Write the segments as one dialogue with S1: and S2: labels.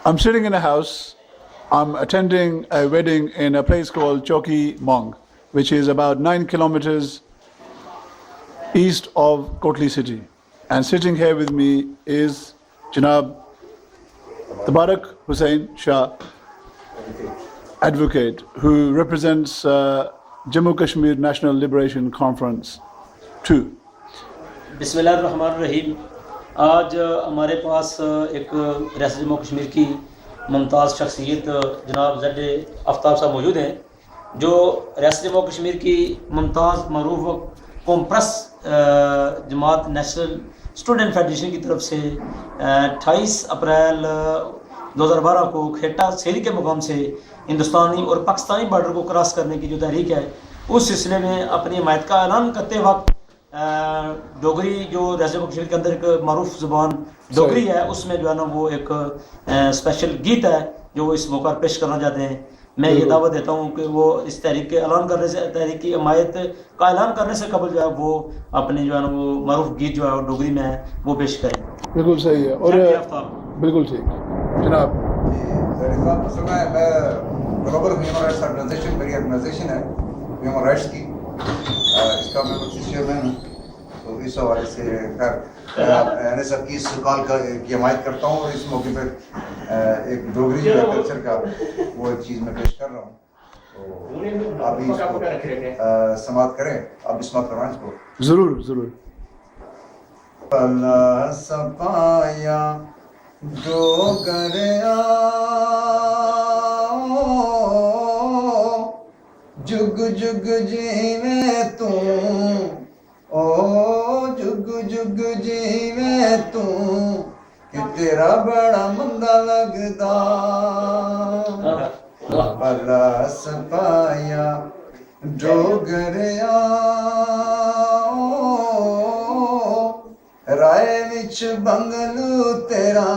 S1: I'm sitting in a house. I'm attending a wedding in a place called Choki Mong, which is about 9 kilometers east of Kotli city. And sitting here with me is Janab Tabarak Hussain Shah, advocate, who represents Jammu Kashmir National Liberation Conference 2.
S2: بسم اللہ الرحمن الرحیم. آج ہمارے پاس ایک ریاست جموں کشمیر کی ممتاز شخصیت جناب زیڈ آفتاب صاحب موجود ہیں، جو ریاست جموں کشمیر کی ممتاز معروف قوم پرست جماعت نیشنل اسٹوڈنٹ فیڈریشن کی طرف سے 28 اپریل 2012 کو کھیٹا سیری کے مقام سے ہندوستانی اور پاکستانی بارڈر کو کراس کرنے کی جو تحریک ہے، اس سلسلے میں اپنی حمایت کا اعلان کرتے وقت ڈوگری جو ریاست جموں کشمیر کے اندر ایک معروف زبان ڈوگری ہے، اس میں جو ہے نا وہ ایک اسپیشل گیت ہے جو وہ اس موقع پر پیش کرنا چاہتے ہیں. میں یہ دعوت دیتا ہوں کہ وہ اس تحریک کے اعلان کرنے سے، تحریک کی حمایت کا اعلان کرنے سے قبل جو ہے وہ اپنے جو ہے نا وہ معروف گیت جو ہے وہ ڈوگری میں ہے وہ پیش کریں.
S1: بالکل صحیح ہے. اور بالکل ٹھیک جناب.
S3: میں گلوبل ہیومن رائٹس آرگنائزیشن، میری آرگنائزیشن ہے ہیومن رائٹس کی، اس کا میں کچھ چیئرمین ہوں. تو اس حوالے سے خیر این ایس ایف کی اس کال کی حمایت کرتا ہوں، اور اس موقع پر ایک ڈوگری جو ہے کلچر کا وہ ایک چیز میں پیش کر رہا ہوں. تو آپ بھی اس کو سماعت کریں، آپ بھی سماعت کروائیں اس کو.
S1: ضرور ضرور.
S3: پلا سپایا ڈوگریا جگ جگ جیویں توں، او جگ جگ جیویں توں، کہ تیرا بڑا مندا لگدا. پلا سپایا ڈوگریا رائے وچ بنگلو تیرا،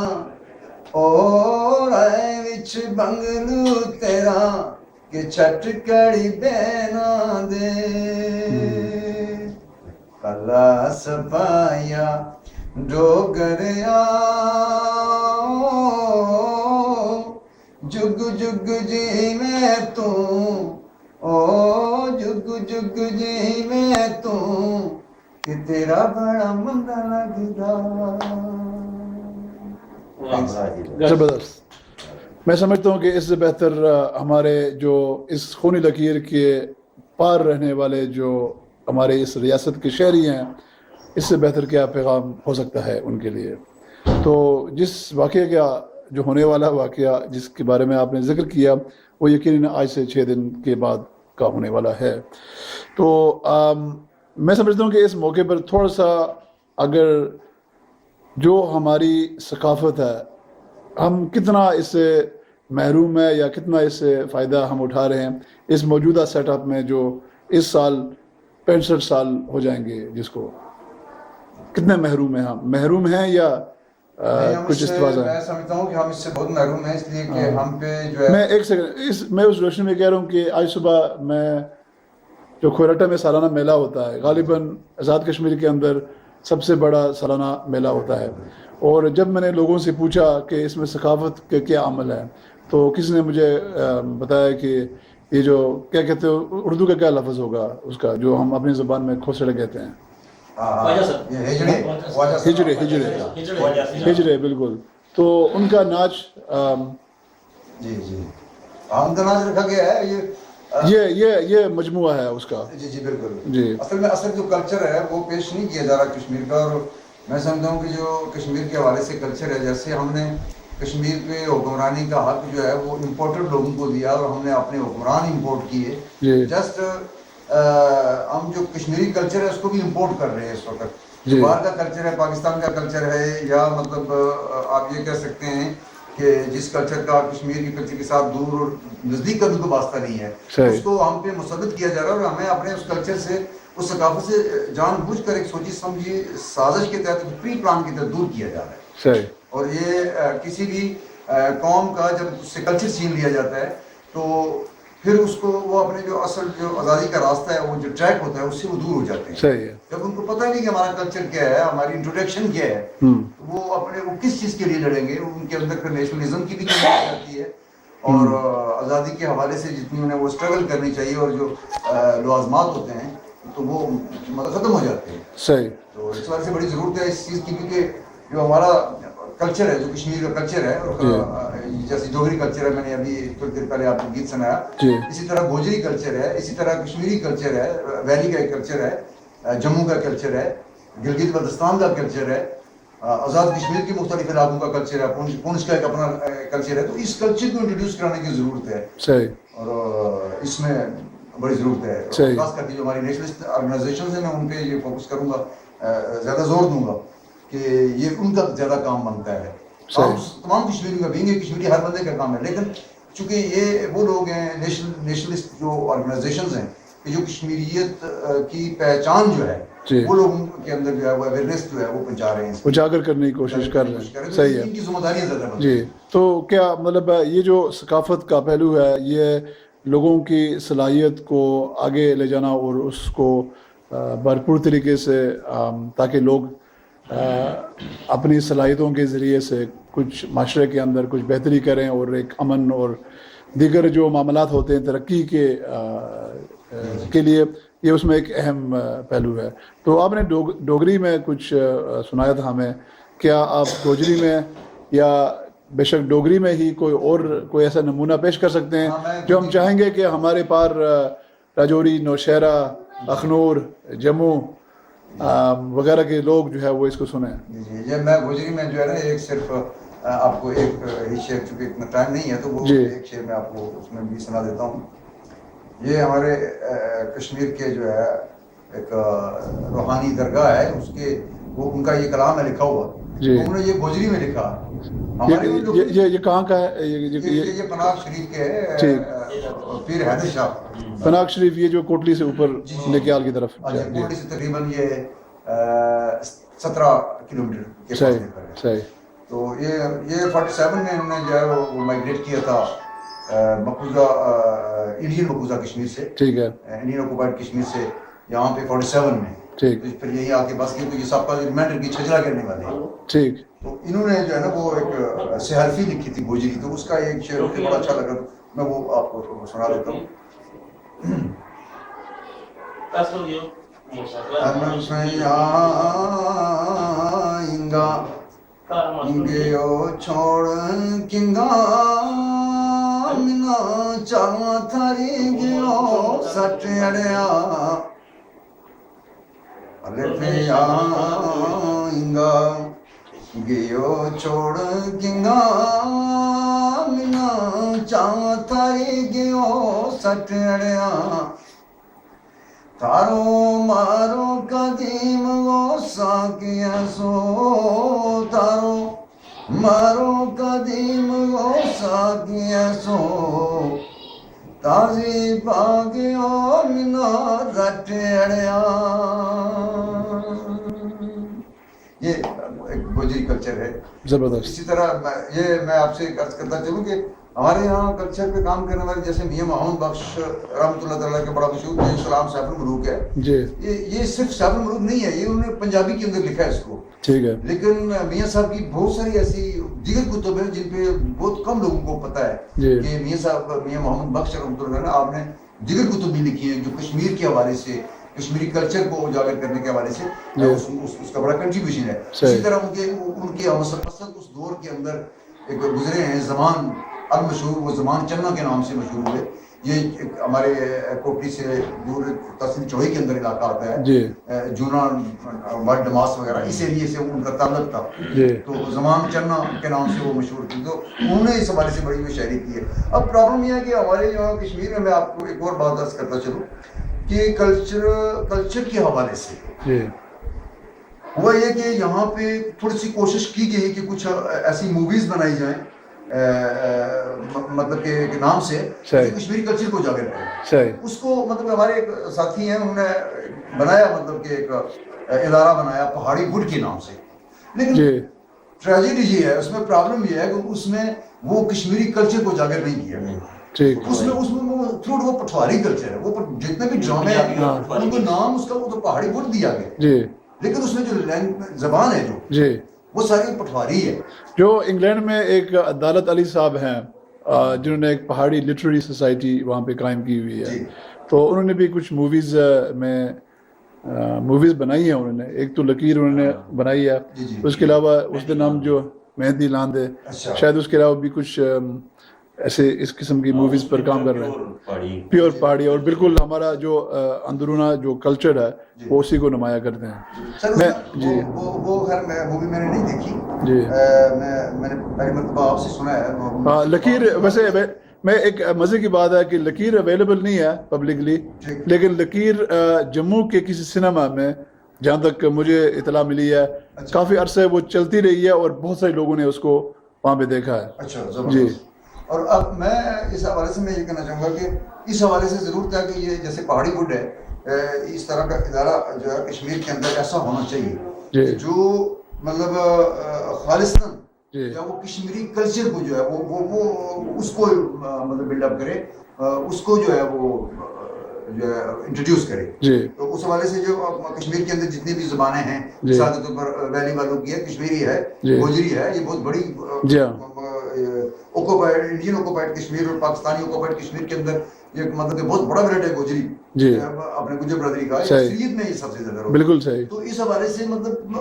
S3: او رائے وچ بنگلو تیرا، کہ چھٹ کڑی بینا دے. پلا سپایا ڈوگریا جگ جگ جیویں توں، او جگ جگ جیویں توں، کہ تیرا بڑا مندا لگدا.
S1: زبردست. میں سمجھتا ہوں کہ اس سے بہتر ہمارے جو اس خونی لکیر کے پار رہنے والے جو ہمارے اس ریاست کے شہری ہیں، اس سے بہتر کیا پیغام ہو سکتا ہے ان کے لیے. تو جس واقعے کا جو ہونے والا واقعہ جس کے بارے میں آپ نے ذکر کیا، وہ یقیناً آج سے 6 دن کے بعد کا ہونے والا ہے. تو میں سمجھتا ہوں کہ اس موقع پر تھوڑا سا اگر جو ہماری ثقافت ہے، ہم کتنا اس سے محروم ہے یا کتنا اس سے فائدہ ہم اٹھا رہے ہیں اس موجودہ سیٹ اپ میں، جو اس سال 65 سال ہو جائیں گے، جس کو کتنے محروم ہیں ہم؟ محروم ہیں یا کچھ استفاضہ ہے؟
S3: میں سمجھتا ہوں کہ ہم اس سے بہت محروم ہیں، اس لیے کہ ہم پہ جو ہے.
S1: میں ایک سیکنڈ میں اس روشنی میں کہہ رہا ہوں کہ آج صبح میں جو کھوراٹا میں سالانہ میلہ ہوتا ہے، غالباً آزاد کشمیر کے اندر سب سے بڑا سالانہ میلہ ہوتا ہے، اور جب میں نے لوگوں سے پوچھا کہ اس میں ثقافت کے کیا عمل ہے، تو کسی نے مجھے بتایا کہ یہ جو کیا کہتے ہیں، اردو کا کیا لفظ ہوگا اس کا، جو ہم اپنی زبان میں کھوسڑے کہتے ہیں، ہجرے. بالکل. تو ان کا ناچ
S3: جی جی آمدہ ناچ رکھا گیا ہے،
S1: یہ مجموعہ ہے اس کا.
S3: جی جی بالکل.
S1: جی
S3: اصل جو کلچر ہے وہ پیش نہیں کیا جا رہا کشمیر کا. اور میں سمجھتا ہوں کہ جو کشمیر کے حوالے سے کلچر ہے، جیسے ہم نے کشمیر پہ حکمرانی کا حق جو ہے وہ امپورٹڈ لوگوں کو دیا، اور ہم نے اپنے حکمران امپورٹ کیے. جسٹ ہم جو کشمیری کلچر ہے اس کو بھی امپورٹ کر رہے ہیں اس وقت. جو باہر کا کلچر ہے، پاکستان کا کلچر ہے، یا مطلب آپ یہ کہہ سکتے ہیں کہ جس کلچر کا کشمیر کی کلچر کے ساتھ دور اور نزدیک کا بھی کوئی واسطہ نہیں ہے، اس کو ہم پہ مسلط کیا جا رہا ہے. اور ہمیں اپنے اس کلچر سے، اس ثقافت سے جان بوجھ کر ایک سوچی سمجھی سازش کے تحت، پری پلان کے تحت دور کیا جا رہا ہے. اور یہ کسی بھی قوم کا جب اس سے کلچر چھین لیا جاتا ہے تو پھر اس کو وہ اپنے جو اصل جو آزادی کا راستہ ہے وہ جو ٹریک ہوتا ہے اس سے وہ دور ہو جاتے ہیں.
S1: صحیح ہے.
S3: جب ان کو پتہ نہیں کہ ہمارا کلچر کیا ہے, ہماری انٹروڈکشن کیا ہے, وہ اپنے وہ کس چیز کے لیے لڑیں گے. ان کے اندر پھر نیشنلزم کی بھی کمی آ جاتی ہے, اور آزادی کے حوالے سے جتنی انہیں وہ اسٹرگل کرنی چاہیے اور جو لوازمات ہوتے ہیں تو وہ ختم ہو جاتے ہیں.
S1: صحیح.
S3: تو اس وجہ سے بڑی ضرورت ہے اس چیز کی, کیونکہ جو ہمارا کلچر ہے, جو کشمیر کا کلچر ہے, جیسے ڈوگری کلچر ہے, میں نے ابھی تھوڑی دیر پہلے آپ کو گیت سنایا, اسی طرح گوجری کلچر ہے, اسی طرح کشمیری کلچر ہے, ویلی کا ایک کلچر ہے, جموں کا کلچر ہے, گلگت بلتستان کا کلچر ہے, آزاد کشمیر کے مختلف علاقوں کا کلچر ہے, پونچھ کا ایک اپنا کلچر ہے. تو اس کلچر کو انٹروڈیوس کرانے کی ضرورت ہے.
S1: صحیح.
S3: اور اس میں بڑی ضرورت ہے. خاص کر کے جو ہماری نیشنلسٹ آرگنائزیشنز ہیں, میں ان پہ یہ فوکس کروں گا, زیادہ زور دوں گا کہ یہ ان کا زیادہ کام بنتا ہے. تمام کشمیریوں کا بھی, کشمیری ہر بندے کا کام ہے, لیکن چونکہ یہ وہ لوگ ہیں نیشنلسٹ جو آرگنائزیشنز ہیں کہ جو کشمیریت کی پہچان جو ہے وہ لوگوں کے اندر جو ہے وہ اویئرنیس جو ہے وہ پہنچا رہے ہیں,
S1: اجاگر کرنے کی کوشش کر رہے ہیں. صحیح ہے.
S3: ان کی ذمہ داریاں زیادہ بنتی
S1: جی. تو کیا مطلب یہ جو ثقافت کا پہلو ہے, یہ لوگوں کی صلاحیت کو آگے لے جانا اور اس کو بھرپور طریقے سے, تاکہ لوگ اپنی صلاحیتوں کے ذریعے سے کچھ معاشرے کے اندر کچھ بہتری کریں اور ایک امن اور دیگر جو معاملات ہوتے ہیں ترقی کے لیے, یہ اس میں ایک اہم پہلو ہے. تو آپ نے ڈوگری میں کچھ سنایا تھا ہمیں, کیا آپ گوجری میں یا بے شک ڈوگری میں ہی کوئی ایسا نمونہ پیش کر سکتے ہیں جو ہم چاہیں گے کہ ہمارے پار راجوری, نوشہرہ, اخنور, جموں وغیرہ کے لوگ جو ہے وہ اس کو سنیں؟
S3: جی, میں گوجری میں جو ہے نا ایک صرف آپ کو ایک ہی شعر, چونکہ اتنا ٹائم نہیں ہے تو وہ ایک شعر میں آپ کو اس میں بھی سنا دیتا ہوں. یہ ہمارے کشمیر کے جو ہے ایک روحانی درگاہ ہے, اس کے وہ ان کا یہ کلام ہے لکھا ہوا, انہوں نے یہ گوجری میں لکھا.
S1: یہ کہاں کا ہے؟
S3: یہ پناگ شریف کے ہے, پیر حیدر شاہ.
S1: پناگ شریف یہ جو کوٹلی سے اوپر نیکیال کی طرف,
S3: کوٹلی سے تقریباً یہ 17 کلومیٹر کے فاصلے پر ہے.
S1: صحیح.
S3: تو یہ 47 میں انہوں نے جو ہے وہ مائگریٹ کیا تھا مقبوضہ انڈین مقبوضہ کشمیر سے,
S1: ٹھیک ہے,
S3: انڈین آکوپائڈ کشمیر سے یہاں پہ 47 میں,
S1: ٹھیک,
S3: پھر یہی آ کے بس کی, تو یہ سب کا ریمائنڈر کی چھجرا کرنے والے ہیں.
S1: ٹھیک.
S3: تو انہوں نے جو ہے نا وہ ایک سحرفی لکھی تھی گوجری, تو اس کا ایک شعر مجھے بڑا اچھا لگا, میں وہ آپ کو سنا دیتا ہوں. گیو چھوڑ کنگا منا چاوا تھاری گیو سٹ اڑیا الفیا انگا گیو چھوڑ کنگا منا چاوا تھاری گیو سٹ اڑیا تارو مارو قدیم وہ ساکیا سو, تارو مارو قدیم وہ ساکیا سو, تازی باغیو منا رٹ اڑیا. یہ ایک گوجری کلچر ہے زبردست. اسی طرح یہ میں آپ سے عرض کرتا چلوں کہ ہمارے یہاں کلچر پہ کام کرنے والے جیسے میاں محمد بخش رحمۃ اللہ تعالیٰ کے بڑا مشہور ہے سلام سیف الملوک ہے. یہ صرف سیف الملوک نہیں ہے, یہ انہوں نے پنجابی کے اندر لکھا ہے اس کو, ٹھیک ہے, لیکن میاں صاحب کی بہت ساری ایسی دیگر کتب ہیں جن پہ بہت کم لوگوں کو پتہ ہے کہ میاں صاحب میاں محمد بخش رحمۃ اللہ نے آپ نے دیگر کتب بھی لکھی ہیں جو کشمیر کے حوالے سے, کشمیری کلچر کو اجاگر کرنے کے حوالے سے اس کا بڑا کنٹریبیوشن ہے. اسی طرح ان کے مسلسل اس دور کے اندر ایک گزرے ہیں زمان المشہور, وہ زمان چنا کے نام سے مشہور ہوئے. یہ ہمارے کوٹلی سے دور تحصیل چوہی کے اندر علاقہ آتا ہے, جونا مڈ ڈماس وغیرہ اس ایریے سے ان کا تعلق تھا, تو زمان چنا کے نام سے وہ مشہور تھی. تو انہوں نے اس حوالے سے بڑی شاعری کی ہے. اب پرابلم یہ ہے کہ ہمارے یہاں کشمیر میں آپ کو ایک اور بات عرض کرتا چلوں کہ کلچر کے حوالے سے ہوا یہ کہ یہاں پہ تھوڑی سی کوشش کی گئی کہ کچھ ایسی موویز بنائی جائیں مطلب کہ نام سے کشمیری کلچر کو اجاگر کریں. اس کو مطلب ہمارے ایک ساتھی ہیں, انہوں نے بنایا مطلب کہ ایک ادارہ بنایا پہاڑی وڈ کے نام سے. لیکن ٹریجڈی یہ ہے, اس میں پرابلم یہ ہے کہ اس میں وہ کشمیری کلچر کو اجاگر نہیں کیا.
S1: ٹھیک
S3: اس میں وہ تھرو وہ پٹواری کلچر ہے, وہ جتنے بھی ڈرامے ہیں ان کو نام اس کا وہ تو پہاڑی وڈ دیا گیا
S1: جی,
S3: لیکن اس میں جو زبان ہے جو
S1: جی,
S3: وہ ساری پٹواری ہے.
S1: جو انگلینڈ میں ایک عدالت علی صاحب ہیں جنہوں نے ایک پہاڑی لٹریری سوسائٹی وہاں پہ قائم کی ہوئی ہے, تو انہوں نے بھی کچھ موویز بنائی ہیں انہوں نے. ایک تو لکیر انہوں نے بنائی ہے, اس کے علاوہ اس کا نام جو مہندی لاند ہے, شاید اس کے علاوہ بھی کچھ ایسے اس قسم کی موویز پر کام کر رہے ہیں. پیور پہاڑی, اور بالکل ہمارا جو اندرونہ جو کلچر ہے وہ اسی کو نمایاں کرتے ہیں.
S3: جی وہ خیر مووی میں نے نہیں دیکھی
S1: جی,
S3: میں نے پہلی مرتبہ آپ سے سنا ہے.
S1: ہاں لکیر ویسے میں ایک مزے کی بات ہے کہ لکیر اویلیبل نہیں ہے پبلکلی, لیکن لکیر جموں کے کسی سنیما میں جہاں تک مجھے اطلاع ملی ہے کافی عرصے وہ چلتی رہی ہے اور بہت سارے لوگوں نے اس کو وہاں پہ دیکھا ہے.
S3: اچھا
S1: جی.
S3: اور اب میں اس حوالے سے میں یہ کہنا چاہوں گا کہ اس حوالے سے ضرورت ہے کہ یہ جیسے پہاڑی وڈ ہے, اس طرح کا ادارہ جو ہے کشمیر کے اندر ایسا ہونا چاہیے جو مطلب خالصتاً یا وہ کشمیری کلچر کو جو ہے وہ اس کو مطلب بلڈ اپ کرے, اس کو جو ہے وہ جو ہے انٹروڈیوس کرے. تو اس حوالے سے جو کشمیر کے اندر جتنی بھی زبانیں ہیں, مثال کے طور پر ویلی والوں کی ہے, کشمیری ہے, گوجری ہے, یہ بہت بڑی اوکوپائڈ انڈین اوکوپائڈ کشمیر اور پاکستانی اوکوپائڈ کشمیر کے اندر یہ مطلب کہ بہت بڑا بیلٹ ہے گوجری اپنے گجر برادری کا, اکثریت میں یہ سب سے زیادہ
S1: بالکل صحیح.
S3: تو اس حوالے سے مطلب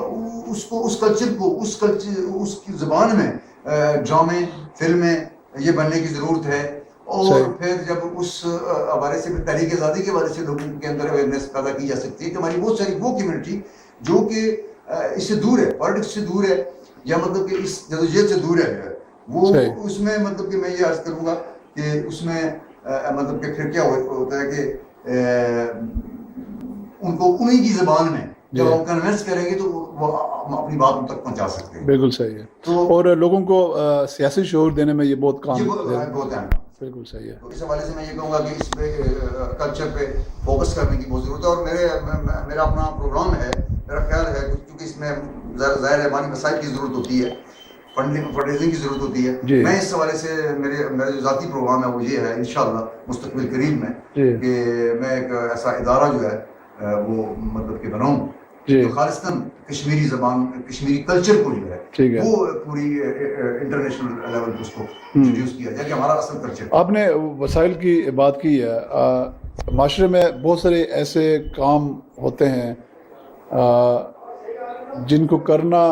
S3: اس کو اس کلچر کو اس کی زبان میں ڈرامے فلمیں یہ بننے کی ضرورت ہے. اور پھر جب اس حوالے سے تحریک آزادی کے حوالے سے لوگوں کے اندر اویئرنیس پیدا کی جا سکتی ہے کہ ہماری بہت ساری وہ کمیونٹی جو کہ اس سے دور ہے, پالیٹکس سے دور ہے, یا مطلب کہ اس جدوجہد سے دور ہے, وہ اس میں مطلب کہ میں یہ عرض کروں گا کہ اس میں مطلب کہ پھر کیا ہوتا ہے کہ ان کو انہی کی زبان میں جب ہم کنونس کریں گے تو وہ اپنی بات ان تک پہنچا سکتے ہیں.
S1: بالکل صحیح ہے. اور لوگوں کو سیاسی شعور دینے میں یہ بہت کام
S3: بہت ہے.
S1: بالکل صحیح ہے.
S3: تو اس حوالے سے میں یہ کہوں گا کہ اس پہ کلچر پہ فوکس کرنے کی بہت ضرورت ہے. اور میرا اپنا پروگرام ہے, میرا خیال ہے کیونکہ اس میں ظاہر ہے مالی وسائل کی ضرورت ہوتی ہے, فنڈنگ کی ضرورت ہوتی ہے. میں اس حوالے سے میرا جو ذاتی پروگرام ہے وہ یہ ہے انشاءاللہ مستقبل قریب میں کہ میں ایک ایسا ادارہ جو ہے وہ مطلب کہ بناؤں جو خالصتاً کشمیری زبان کشمیری کلچر کو جو ہے وہ پوری انٹرنیشنل لیول پہ اس کو انٹروڈیوس کیا جائے کہ ہمارا اصل کلچر.
S1: آپ نے وسائل کی بات کی ہے, معاشرے میں بہت سارے ایسے کام ہوتے ہیں جن کو کرنا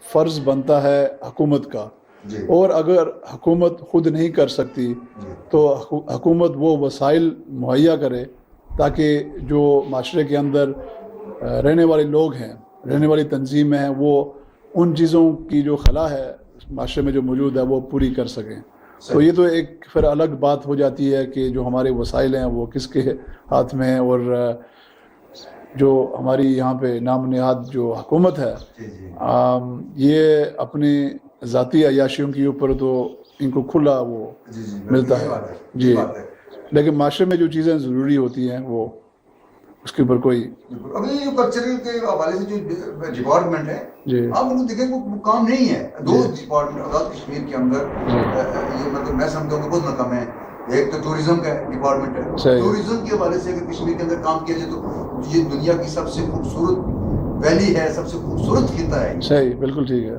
S1: فرض بنتا ہے حکومت کا, اور اگر حکومت خود نہیں کر سکتی تو حکومت وہ وسائل مہیا کرے تاکہ جو معاشرے کے اندر رہنے والے لوگ ہیں, رہنے والی تنظیمیں ہیں, وہ ان چیزوں کی جو خلا ہے معاشرے میں جو موجود ہے وہ پوری کر سکیں. تو یہ تو ایک پھر الگ بات ہو جاتی ہے کہ جو ہمارے وسائل ہیں وہ کس کے ہاتھ میں ہیں, اور جو ہماری یہاں پہ نام نہاد جو حکومت ہے یہ اپنی ذاتی عیاشیوں کے اوپر تو ان کو کھلا وہ ملتا ہے. جی, لیکن معاشرے میں جو چیزیں ضروری ہوتی ہیں وہ اس کے اوپر کوئی
S3: ابھی جو کلچرل کے حوالے سے جو ڈپارٹمنٹ ہے آپ ان کو دیکھیں وہ کام نہیں ہے. 2 ڈپارٹمنٹ آزاد کشمیر کے اندر یہ مطلب میں سمجھتا ہوں کہ بہت ناکام ہے. ایک تو ٹورزم کا ڈپارٹمنٹ ہے, ٹورزم کے حوالے سے اگر کشمیر کے اندر کام کیا جائے تو یہ دنیا کی سب سے خوبصورت ویلی ہے, سب سے خوبصورت خطہ ہے.
S1: صحیح, بالکل ٹھیک ہے.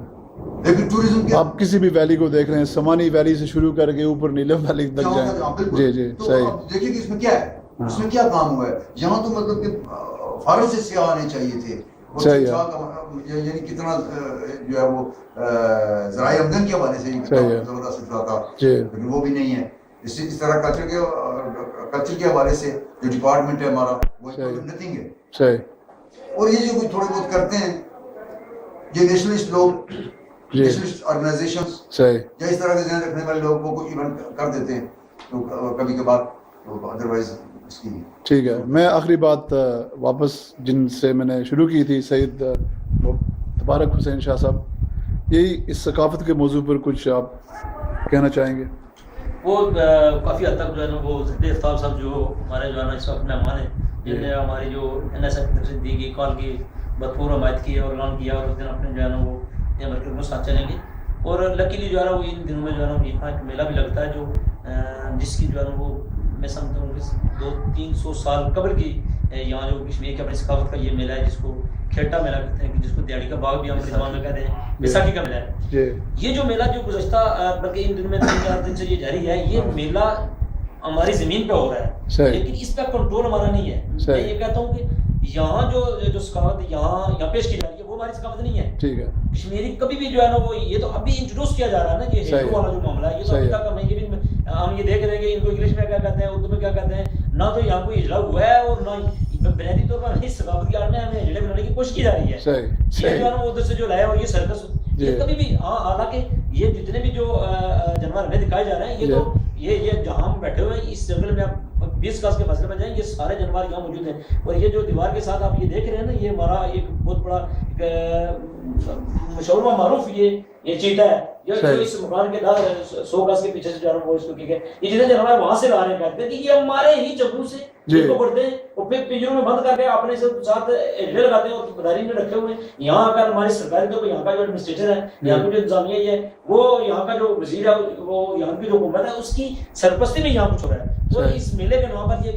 S3: لیکن ٹورزم کے
S1: آپ کسی بھی ویلی کو دیکھ رہے ہیں, سمانی ویلی سے شروع کر کے اوپر نیلم ویلی تک جائیں. جی جی صحیح.
S3: دیکھیے کہ اس میں کیا ہے, اس میں کیا کام ہوا ہے. یہاں تو مطلب کہ فارغ سے سیاح آنے چاہیے تھے, یعنی کتنا جو ہے وہ ذرائع آمدن کے حوالے سے زبردست اتنا تھا, لیکن وہ بھی نہیں ہے. اس طرح کلچر کے حوالے سے جو ڈپارٹمنٹ ہے ہمارا وہ نتھنگ ہے.
S1: صحیح.
S3: اور یہ جو تھوڑے بہت کرتے ہیں یہ نیشنلسٹ لوگ, نیشنلسٹ آرگنائزیشنز یا اس طرح کے ذہن رکھنے والے لوگ وہ ایونٹ کر دیتے ہیں تو کبھی کبھار, ادروائز اس کی.
S1: ٹھیک ہے. میں آخری بات واپس جن سے میں نے شروع کی تھی, سید تبارک حسین شاہ صاحب, یہی اس ثقافت کے موضوع پر کچھ آپ کہنا چاہیں گے؟
S2: وہ کافی حد تک جو ہے نا وہ زد آفتاب صاحب جو ہمارے جو ہے نا اس وقت مہمان ہیں, جن نے ہماری جو NSF کی طرف سے دی گئی کال کی بطور حمایت کی اور اعلان کیا, اور اس دن اپنے جو ہے نا وہ یہ مرکز میں ساتھ چلیں گے. اور لکیلی جو ہے نا وہ ان دنوں میں جو ہے نا یہاں ایک میلہ بھی لگتا ہے جو جس کی جو ہے نا وہ میں سمجھتا ہوں کہ 200-300 سال قبل کی یہاں جو کشمیر کی اپنی ثقافت کا یہ میلہ ہے جس کو کھیٹا میلہ کہتے ہیں، جس کو دیہڑی کا باغ بھی ہم زبان میں کہتے ہیں، بیساکھی کا میلہ ہے. یہ جو میلہ جو گزشتہ بلکہ ان دنوں میں 3-4 دن سے یہ جاری ہے، یہ میلہ ہماری زمین پہ ہو رہا ہے لیکن اس پہ کنٹرول ہمارا نہیں ہے. میں یہ کہتا ہوں کہ یہاں جو ثقافت یہاں پیش کی جا رہی ہے وہ ہماری ثقافت نہیں ہے.
S1: ٹھیک ہے.
S2: کشمیری کبھی بھی جو ہے نا وہ یہ تو ابھی انٹروڈیوس کیا جا رہا ہے نا، یہ ہندو والا جو معاملہ ہے یہ تو ابھی تک ہمیں یہ بھی ہم یہ دیکھ رہے ہیں کہ ان کو انگلش میں کیا کہتے ہیں، اردو میں کیا کہتے ہیں، نہ تو یہاں کوئی اجرا ہوا ہے اور نہ بنیادی طور پر اس ثقافت کے آڑ میں ہمیں اجڑے بنانے کی کوشش کی جا رہی ہے. یہ جو ہے نا وہ ادھر سے جو لایا اور یہ سرکس یہ کبھی بھی حالانکہ یہ جتنے بھی جو جانور ہمیں دکھائے جا رہے ہیں یہ تو یہ جہاں ہم بیٹھے ہوئے ہیں اس جنگل میں آپ 20 گز کے فاصلے میں جائیں یہ سارے جانور یہاں موجود ہیں. اور یہ جو دیوار کے ساتھ آپ یہ دیکھ رہے ہیں نا یہ ہمارا ایک بہت بڑا مشہور و معروف یہ چیتا ہے جو اس مکان کے 100 گز کے پیچھے سے جو ہے وہ اس کو یہ جتنے جانور وہاں سے لا رہے ہیں کہتے ہیں کہ یہ ہمارے ہی جنگلوں سے ان کو پڑتے ہیں اور پھر پنجروں میں بند کر کے اپنے ساتھ اجڑے لگاتے ہیں اور مداری میں رکھے ہوئے ہیں. یہاں اگر ہماری سرکاری تو یہاں کا جو ایڈمنسٹریٹر ہے یہاں کی جو انتظامیہ یہ ہے وہ یہاں کا جو وزیر ہے وہ یہاں کی جو حکومت ہے اس کی سرپرستی میں یہاں کچھ ہو رہا ہے. اور اس میلے کے نام پر یہ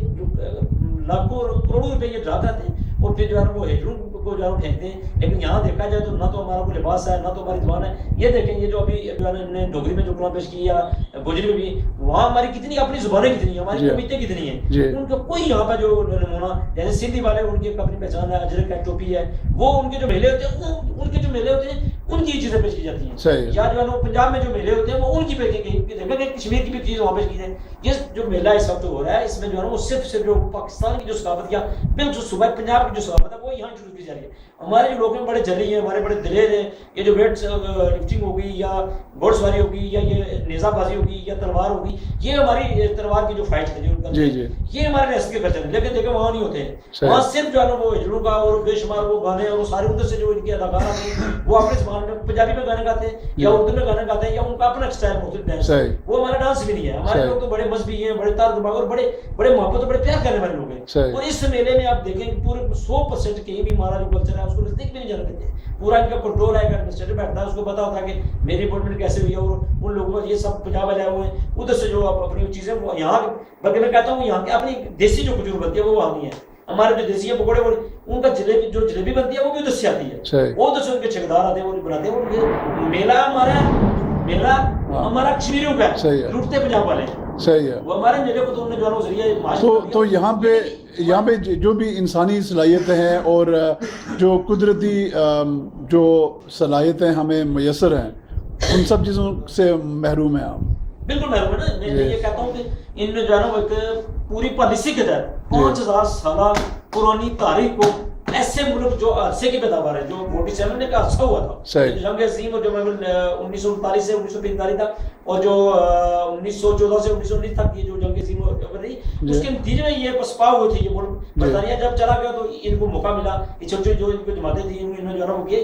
S2: لاکھوں کروڑوں روپے یہ ڈرا کرتے ہیں اور پھر جو ہے وہ ہیٹروں کو جو ہے پھینکتے ہیں. لیکن یہاں دیکھا جائے تو نہ تو ہمارا کوئی لباس ہے نہ تو ہماری زبان ہے. یہ دیکھیں یہ جو ابھی جو ہے نا ڈوگری میں جو کلام پیش کی یا گوجری میں بھی وہاں ہماری کتنی اپنی زبانیں کتنی ہیں، ہماری قومیتیں کتنی ہیں، ان کا کوئی یہاں کا جو نمونہ جیسے سندھی والے ان کی اپنی پہچان ہے، اجرک ہے، ٹوپی ہے، وہ ان کے جو میلے ہوتے ہیں ان کے جو میلے ہوتے ہیں ان کی چیزیں پیش کی جاتی ہیں. یا جو ہے نا پنجاب میں جو میلے ہوتے ہیں وہ ان کی پیش کی دیکھا کہ کشمیر کی بھی چیز وہاں پیش کی جائے. یہ جو میلہ اس وقت ہو رہا ہے اس میں جو ہے نا وہ صرف جو پاکستان کی جو ثقافت یا بالکل صوبہ پنجاب کی جو ثقافت ہے وہ یہاں انٹروڈیوس کی جا رہی ہے. ہمارے جو لوگ ہیں بڑے جلی ہیں، ہمارے بڑے دلیر ہیں. یہ جو ویٹ لفٹنگ ہوگی یا گھوڑ سواری ہوگی یا یہ نیزہ بازی ہوگی یا تلوار ہوگی، یہ ہماری تلوار کی جو فائٹ ہے جو یہ ہمارے ریاست کے کلچر ہے. لیکن دیکھیں وہاں نہیں ہوتے ہیں. وہاں صرف جو ہے نا وہ ہجڑوں کا اور بے شمار وہ گانے اور وہ سارے ادھر سے جو ان کے اداکار آتے ہیں وہ اپنے زبان میں پنجابی میں گانے گاتے ہیں یا اردو میں گانے گاتے ہیں یا ان کا اپنا اسٹائل مختلف ڈانس ہے. وہ ہمارا ڈانس بھی نہیں ہے. ہمارے لوگ تو بڑے مذہبی ہیں، بڑے تار دماغ اور بڑے محبت اور بڑے پیار کرنے والے لوگ ہیں. اور اس میلے میں آپ دیکھیں کہ پورے 100% کہیں بھی ہمارا جو کلچر ہے اس کو نزدیک بھی نہیں جانے دیتے. پورا ان کا کنٹرول ہے. ایڈمنسٹریٹر بیٹھتا ہے اس کو پتا ہوتا ہے کہ میری اپوائنٹمنٹ کیسے ہوئی ہے اور ان لوگوں کو یہ سب پنجاب والے آئے ہوئے ہیں ادھر سے جو اپنی چیزیں وہ یہاں بلکہ میں کہتا ہوں یہاں کی اپنی دیسی جو کھجور بنتی ہے وہ وہاں نہیں ہے. ہمارے جو دیسی پکوڑے ان کا جلیبی بنتی ہے وہ بھی ادھر سے آتی ہے. وہ ادھر سے ان کے ٹھیکیدار آتے ہیں وہ بناتے ہیں. میلہ ہمارا کشمیریوں کا ہے، لوٹتے پنجاب والے
S1: صحیح ہے.
S2: وہ ہمارے میلے کو تو انہوں نے جو ہے ذریعہ
S1: تو یہاں پہ جو بھی انسانی صلاحیتیں ہیں اور جو قدرتی جو صلاحیتیں ہمیں میسر ہیں ان سب چیزوں سے محروم ہیں ہم.
S2: بالکل محروم ہے نا. میں یہ کہتا ہوں کہ ان میں جو ہے نا وہ ایک پوری پالیسی کے تحت 5000 سالہ پرانی تاریخ کو ایسے ملک جو عرصے کی پیداوار ہے جو 47 نے کا عرصہ ہوا تھا جنگ عظیم اور جو 1939 سے 1945 تک اور جو 1914 سے 1919 تک یہ جو جنگ عظیم رہی اس کے نتیجے میں یہ پسپا ہوئے تھے. یہ ملک برطانیہ جب چلا گیا تو ان کو موقع ملا. یہ چھوٹے جو ان کو جماعتیں تھیں انہوں نے جو ہے وہ کیا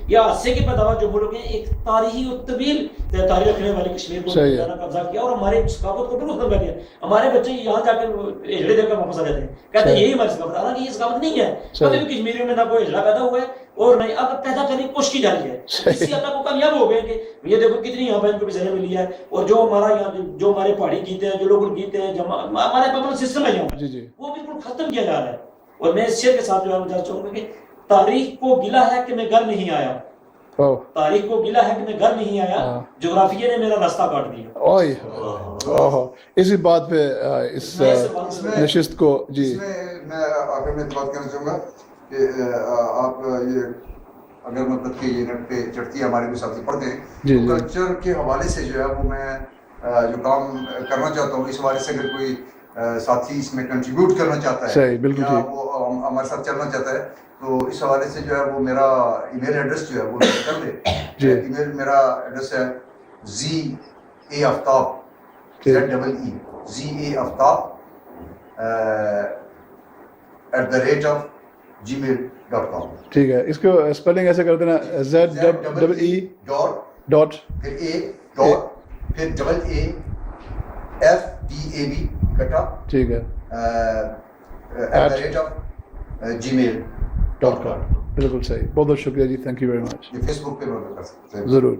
S2: یہ عرصے کی پیداوار جو ملک ہیں ایک تاریخی اور طویل تاریخ رکھنے والے کشمیر کو قبضہ کیا اور ہمارے ثقافت کو بالکل ختم کر دیا. ہمارے بچے یہاں جا کے ہجڑے دے کر واپس آ جاتے ہیں کہتے ہیں یہی ہماری ثقافت ہے. حالانکہ یہ ثقافت نہیں ہے. کبھی بھی کشمیریوں میں نہ کوئی ہجڑا پیدا ہوا ہے اور نہیں اب پیدا کرنے کی کوشش کی جا رہی ہے. اسی اللہ کو کامیاب ہو گئے کہ یہ دیکھو کتنی یہاں پہ ان کو بھی ذریعہ ملی ہے. اور جو ہمارا یہاں جو ہمارے پہاڑی گیت ہیں جو لوگ گیت ہیں ہمارے پبلک سسٹم ہے یہاں وہ بالکل ختم کیا جا رہا ہے. اور میں اس شعر کے ساتھ جو ہے چاہوں گا کہ تاریخ کو گلا ہے کہ میں گھر نہیں آیا، تاریخ کو گلا ہے کہ میں گھر نہیں آیا، جغرافیہ نے میرا راستہ کاٹ دیا.
S1: اسی بات پہ اس نشست کو جی
S3: میں آخر میں بات کرنا چاہوں گا کہ آپ یہ اگر مطلب کہ یہ نیٹ پہ چڑھتی ہے ہمارے کوئی ساتھی پڑھتے ہیں تو کلچر کے حوالے سے جو ہے وہ میں جو کام کرنا چاہتا ہوں اس حوالے سے اگر کوئی ساتھی اس میں کنٹریبیوٹ کرنا چاہتا ہے یا وہ ہمارے ساتھ چلنا چاہتا ہے تو اس حوالے سے جو ہے وہ میرا ای میل ایڈریس جو ہے وہ کر دے. ای میل میرا ایڈریس ہے ZA ZEAFTAB@gmail.com.
S1: ٹھیک ہے. اس کو اسپیلنگ ایسے کر دینا ZEE ڈاٹ
S3: پھر A ڈاٹ پھر AFTAB اکٹھا
S1: ٹھیک ہے
S3: @gmail.com.
S1: بالکل صحیح. بہت بہت شکریہ جی. Thank you very much.
S3: یہ فیس بک پہ کر سکتے ہیں
S1: ضرور.